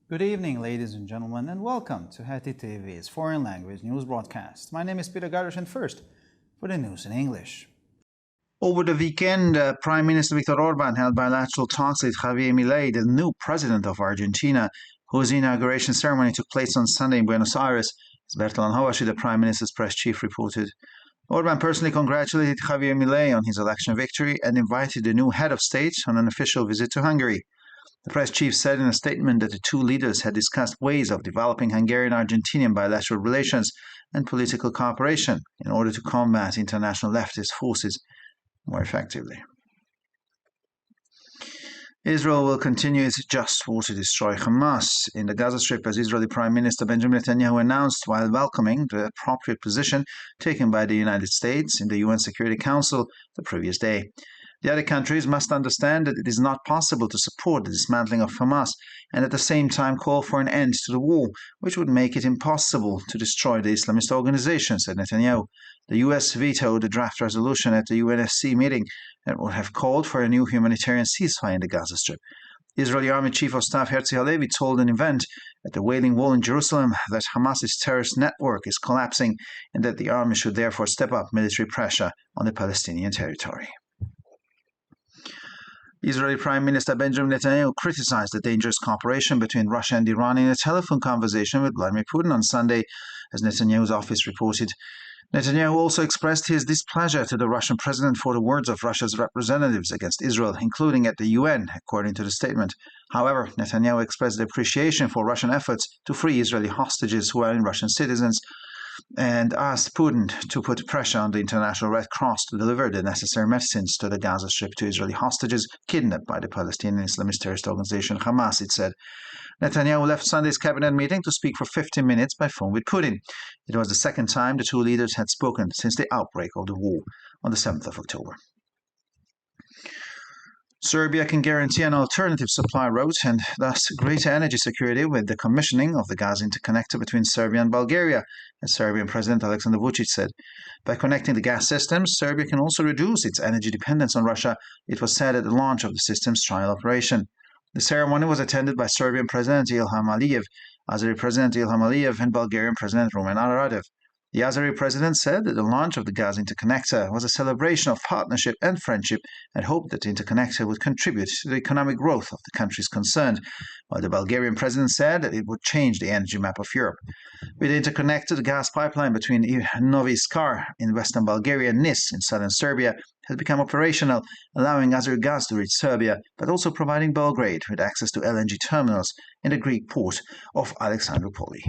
Good evening, ladies and gentlemen, and welcome to Heti TV's foreign language news broadcast. My name is Peter Gardosh, and first, for the news in English. Over the weekend, Prime Minister Viktor Orban held bilateral talks with Javier Milei, the new president of Argentina, whose inauguration ceremony took place on Sunday in Buenos Aires, as Bertalan Hawashi, the Prime Minister's press chief, reported. Orban personally congratulated Javier Milei on his election victory and invited the new head of state on an official visit to Hungary. The press chief said in a statement that the two leaders had discussed ways of developing Hungarian-Argentinian bilateral relations and political cooperation in order to combat international leftist forces more effectively. Israel will continue its just war to destroy Hamas in the Gaza Strip, as Israeli Prime Minister Benjamin Netanyahu announced while welcoming the appropriate position taken by the United States in the UN Security Council the previous day. The other countries must understand that it is not possible to support the dismantling of Hamas and at the same time call for an end to the war, which would make it impossible to destroy the Islamist organization, said Netanyahu. The US vetoed a draft resolution at the UNSC meeting that would have called for a new humanitarian ceasefire in the Gaza Strip. Israeli Army Chief of Staff Herzi Halevi told an event at the Wailing Wall in Jerusalem that Hamas's terrorist network is collapsing and that the army should therefore step up military pressure on the Palestinian territory. Israeli Prime Minister Benjamin Netanyahu criticized the dangerous cooperation between Russia and Iran in a telephone conversation with Vladimir Putin on Sunday, as Netanyahu's office reported. Netanyahu also expressed his displeasure to the Russian president for the words of Russia's representatives against Israel, including at the UN, according to the statement. However, Netanyahu expressed appreciation for Russian efforts to free Israeli hostages who are Russian citizens and asked Putin to put pressure on the International Red Cross to deliver the necessary medicines to the Gaza Strip to Israeli hostages kidnapped by the Palestinian Islamist terrorist organization Hamas, it said. Netanyahu left Sunday's cabinet meeting to speak for 15 minutes by phone with Putin. It was the second time the two leaders had spoken since the outbreak of the war on the 7th of October. Serbia can guarantee an alternative supply route and thus greater energy security with the commissioning of the gas interconnector between Serbia and Bulgaria, as Serbian President Aleksandar Vučić said. By connecting the gas systems, Serbia can also reduce its energy dependence on Russia, it was said at the launch of the system's trial operation. The ceremony was attended by Serbian President Ilham Aliyev, Azeri President Ilham Aliyev, and Bulgarian President Rumen Radev. The Azeri president said that the launch of the gas interconnector was a celebration of partnership and friendship and hoped that the interconnector would contribute to the economic growth of the countries concerned, while the Bulgarian president said that it would change the energy map of Europe. With the interconnector, the gas pipeline between Novi Iskar in western Bulgaria and Nis in southern Serbia has become operational, allowing Azeri gas to reach Serbia, but also providing Belgrade with access to LNG terminals in the Greek port of Alexandroupoli.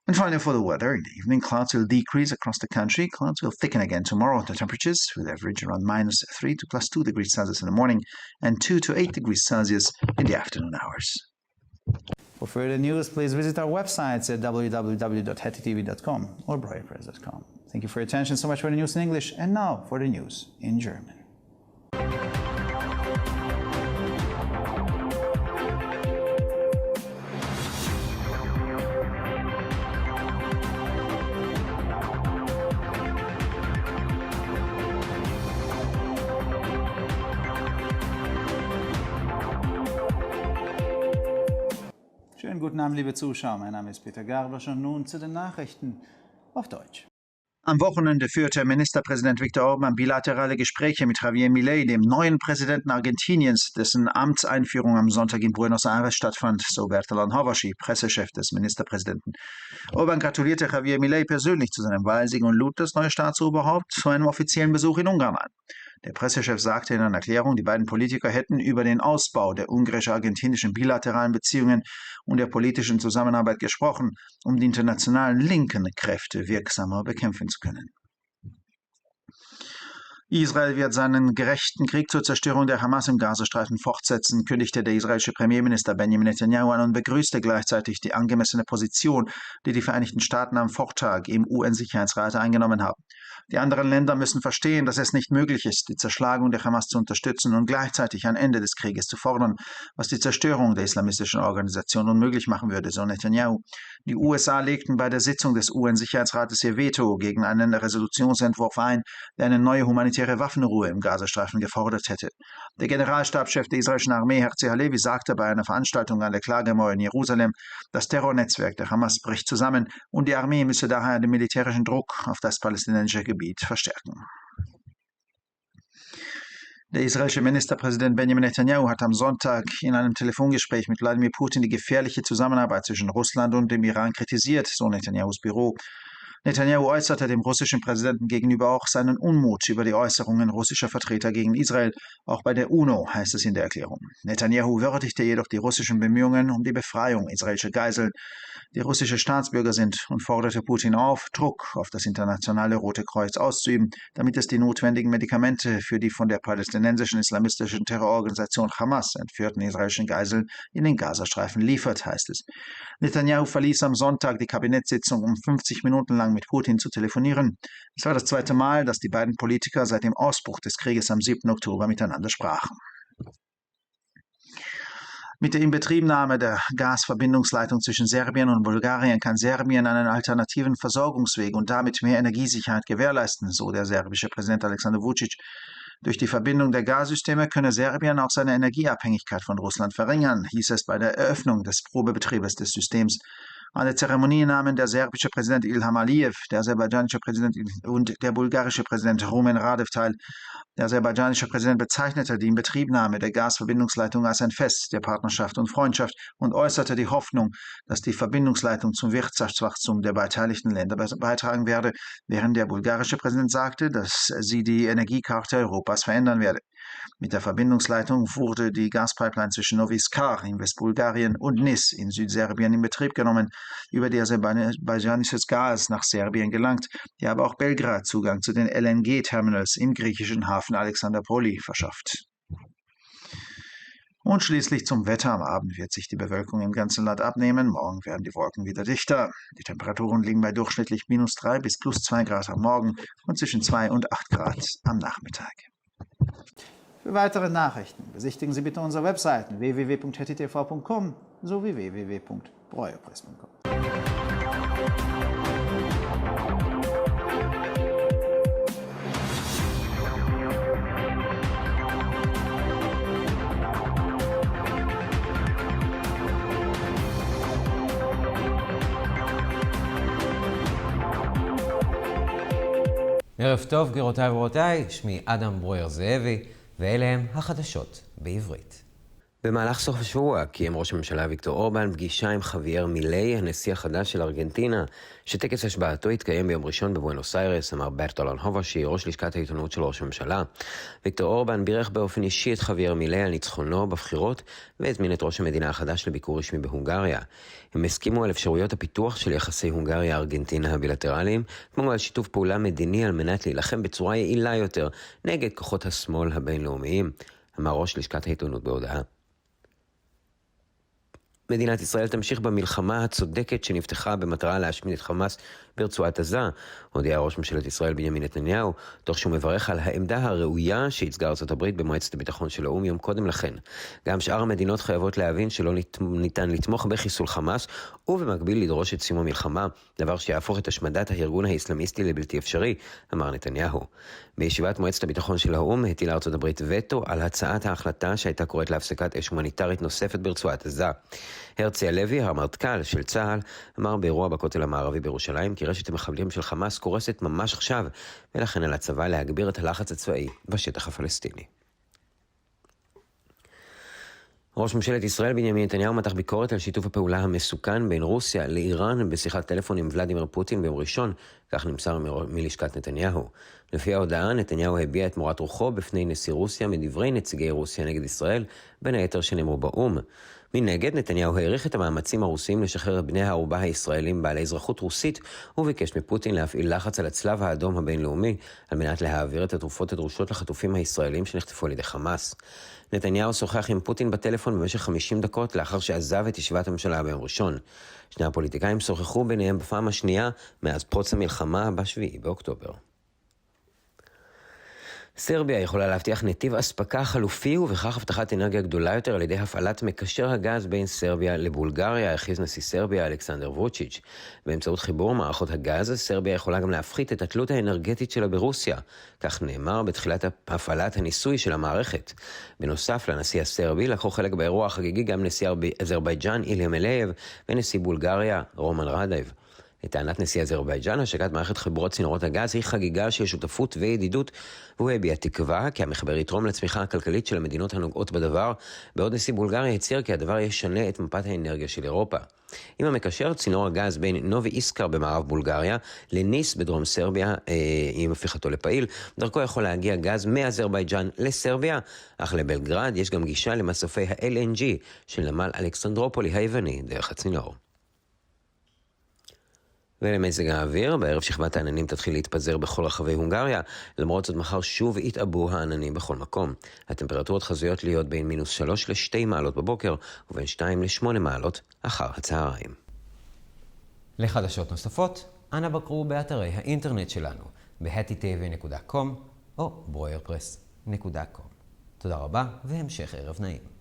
And finally, for the weather, in the evening, clouds will decrease across the country. Clouds will thicken again tomorrow. The temperatures will average around -3 to +2 degrees Celsius in the morning and 2 to 8 degrees Celsius in the afternoon hours. For further news, please visit our websites at www.hetitv.com or breuerpress.com. Thank you for your attention. So much for the news in English. And now for the news in German. Schönen guten Abend, liebe Zuschauer. Mein Name ist Peter Gardosh und nun zu den Nachrichten auf Deutsch. Am Wochenende führte Ministerpräsident Viktor Orban bilaterale Gespräche mit Javier Milei, dem neuen Präsidenten Argentiniens, dessen Amtseinführung am Sonntag in Buenos Aires stattfand, so Bertalan Hawashi, Pressechef des Ministerpräsidenten. Orban gratulierte Javier Milei persönlich zu seinem Wahlsieg und lud das neue Staatsoberhaupt zu einem offiziellen Besuch in Ungarn ein. Der Pressechef sagte in einer Erklärung, die beiden Politiker hätten über den Ausbau der ungarisch-argentinischen bilateralen Beziehungen und der politischen Zusammenarbeit gesprochen, um die internationalen linken Kräfte wirksamer bekämpfen zu können. Israel wird seinen gerechten Krieg zur Zerstörung der Hamas im Gazastreifen fortsetzen, kündigte der israelische Premierminister Benjamin Netanyahu an und begrüßte gleichzeitig die angemessene Position, die die Vereinigten Staaten am Vortag im UN-Sicherheitsrat eingenommen haben. Die anderen Länder müssen verstehen, dass es nicht möglich ist, die Zerschlagung der Hamas zu unterstützen und gleichzeitig ein Ende des Krieges zu fordern, was die Zerstörung der islamistischen Organisation unmöglich machen würde, so Netanyahu. Die USA legten bei der Sitzung des UN-Sicherheitsrates ihr Veto gegen einen Resolutionsentwurf ein, der eine neue humanitäre humanitäre Waffenruhe im Gazastreifen gefordert hätte. Der Generalstabschef der israelischen Armee, Herzi Halevi, sagte bei einer Veranstaltung an der Klagemauer in Jerusalem, das Terrornetzwerk der Hamas bricht zusammen und die Armee müsse daher den militärischen Druck auf das palästinensische Gebiet verstärken. Der israelische Ministerpräsident Benjamin Netanyahu hat am Sonntag in einem Telefongespräch mit Wladimir Putin die gefährliche Zusammenarbeit zwischen Russland und dem Iran kritisiert, so Netanyahus Büro. Netanyahu äußerte dem russischen Präsidenten gegenüber auch seinen Unmut über die Äußerungen russischer Vertreter gegen Israel. Auch bei der UNO heißt es in der Erklärung. Netanyahu würdigte jedoch die russischen Bemühungen um die Befreiung israelischer Geiseln, die russische Staatsbürger sind, und forderte Putin auf, Druck auf das internationale Rote Kreuz auszuüben, damit es die notwendigen Medikamente für die von der palästinensischen islamistischen Terrororganisation Hamas entführten israelischen Geiseln in den Gazastreifen liefert, heißt es. Netanyahu verließ am Sonntag die Kabinettssitzung, um 50 Minuten lang mit Putin zu telefonieren. Es war das zweite Mal, dass die beiden Politiker seit dem Ausbruch des Krieges am 7. Oktober miteinander sprachen. Mit der Inbetriebnahme der Gasverbindungsleitung zwischen Serbien und Bulgarien kann Serbien einen alternativen Versorgungsweg und damit mehr Energiesicherheit gewährleisten, so der serbische Präsident Alexander Vučić. Durch die Verbindung der Gassysteme könne Serbien auch seine Energieabhängigkeit von Russland verringern, hieß es bei der Eröffnung des Probebetriebes des Systems. An der Zeremonie nahmen der serbische Präsident Ilham Aliyev, der aserbaidschanische Präsident und der bulgarische Präsident Rumen Radev teil. Der aserbaidschanische Präsident bezeichnete die Inbetriebnahme der Gasverbindungsleitung als ein Fest der Partnerschaft und Freundschaft und äußerte die Hoffnung, dass die Verbindungsleitung zum Wirtschaftswachstum der beteiligten Länder beitragen werde, während der bulgarische Präsident sagte, dass sie die Energiekarte Europas verändern werde. Mit der Verbindungsleitung wurde die Gaspipeline zwischen Novi Skar in Westbulgarien und Nis in Südserbien in Betrieb genommen, über die aserbaidschanisches Gas nach Serbien gelangt, die aber auch Belgrad Zugang zu den LNG-Terminals im griechischen Hafen Alexandroupoli verschafft. Und schließlich zum Wetter. Am Abend wird sich die Bewölkung im ganzen Land abnehmen. Morgen werden die Wolken wieder dichter. Die Temperaturen liegen bei durchschnittlich -3 bis +2 Grad am Morgen und zwischen 2 und 8 Grad am Nachmittag. Für weitere Nachrichten besichtigen Sie bitte unsere Webseiten www.hettitv.com sowie www.breuerpress.com. ערב טוב, גבירותיי ורבותיי, שמי אדם ברויר זאבי, ואלה הם החדשות בעברית. במהלך סוף השבוע קיים ראש הממשלה ויקטור אורבן פגישה עם חוויאר מילי, הנשיא החדש של ארגנטינה, שטקס השבעתו התקיים ביום ראשון בבואנוס איירס, אמר ברטולון הובשי, ראש לשכת העיתונות של ראש הממשלה. ויקטור אורבן בירך באופן אישי את חוויאר מילי על ניצחונו בבחירות, והזמין את ראש המדינה החדש לביקור רשמי בהונגריה. הם הסכימו על אפשרויות הפיתוח של יחסי הונגריה-ארגנטינה הבילטרליים, כמו על שיתוף פעולה מדיני על מנת להילחם בצורה יעילה יותר נגד כוחות השמאל הבינלאומיים, אמר ראש לשכת העיתונות בהודעה. מדינת ישראל תמשיך במלחמה הצודקת שנפתחה במטרה להשמיד את חמאס ברצועת עזה, הודיע ראש ממשלת ישראל בנימין נתניהו, תוך שהוא מברך על העמדה הראויה שהצגה ארצות הברית במועצת הביטחון של האו"ם יום קודם לכן. גם שאר המדינות חייבות להבין שלא ניתן לתמוך בחיסול חמאס, ובמקביל לדרוש את סיום המלחמה, דבר שיהפוך את השמדת הארגון האסלאמיסטי לבלתי אפשרי, אמר נתניהו. בישיבת מועצת הביטחון של האו"ם הטילה ארצות הברית וטו על הצעת ההחלטה שהייתה קוראת להפסקת אש הומניטרית נוספת ברצועת עזה. הרצי הלוי, המרמטכ"ל של צה"ל, אמר באירוע בכותל המערבי בירושלים כי רשת המחבלים של חמאס קורסת ממש עכשיו, ולכן על הצבא להגביר את הלחץ הצבאי בשטח הפלסטיני. ראש ממשלת ישראל בנימין נתניהו מתח ביקורת על שיתוף הפעולה המסוכן בין רוסיה לאיראן בשיחת טלפון עם ולדימיר פוטין ביום ראשון, כך נמסר מלשכת נתניהו. לפי ההודעה, נתניהו הביע את מורת רוחו בפני נשיא רוסיה מדברי נציגי רוסיה נגד ישראל, בין היתר שנאמרו באו"ם. מנגד, נתניהו העריך את המאמצים הרוסיים לשחרר את בני הערובה הישראלים בעלי אזרחות רוסית, וביקש מפוטין להפעיל לחץ על הצלב האדום הבינלאומי, על מנת להעביר את התרופות הדרושות לחטופים הישראלים שנחטפו על ידי חמאס. נתניהו שוחח עם פוטין בטלפון במשך 50 דקות לאחר שעזב את ישיבת הממשלה ביום ראשון. שני הפוליטיקאים שוחחו ביניהם בפעם השנייה מאז פרוץ המלחמה ב7 באוקטובר. סרביה יכולה להבטיח נתיב אספקה חלופי ובכך הבטחת אנרגיה גדולה יותר על ידי הפעלת מקשר הגז בין סרביה לבולגריה, הכריז נשיא סרביה אלכסנדר ווצ'יץ'. באמצעות חיבור מערכות הגז, סרביה יכולה גם להפחית את התלות האנרגטית שלה ברוסיה. כך נאמר בתחילת הפעלת הניסוי של המערכת. בנוסף לנשיא הסרבי לקחו חלק באירוע החגיגי גם נשיא אזרבייג'אן אילהאם אליייב ונשיא בולגריה רומן רדייב. לטענת נשיא אזרבייג'אן, השקת מערכת חיבורות צינורות הגז היא חגיגה של שותפות וידידות, והוא הביע תקווה כי המחבר יתרום לצמיחה הכלכלית של המדינות הנוגעות בדבר, בעוד נשיא בולגריה הצהיר כי הדבר ישנה את מפת האנרגיה של אירופה. עם המקשר צינור הגז בין נובי איסקר במערב בולגריה לניס בדרום סרביה, עם הפיכתו לפעיל, דרכו יכול להגיע גז מאזרבייג'אן לסרביה, אך לבלגרד יש גם גישה למסופי ה-LNG של נמל אלכסנדרופולי היווני דרך הצינור. ולמזג האוויר, בערב שכבת העננים תתחיל להתפזר בכל רחבי הונגריה, למרות זאת מחר שוב יתעבו העננים בכל מקום. הטמפרטורות חזויות להיות בין -3 ל-2 מעלות בבוקר, ובין 2 ל-8 מעלות אחר הצהריים. לחדשות נוספות, אנא בקרו באתרי האינטרנט שלנו, ב-htv.com או broyerpress.com. תודה רבה והמשך ערב נעים.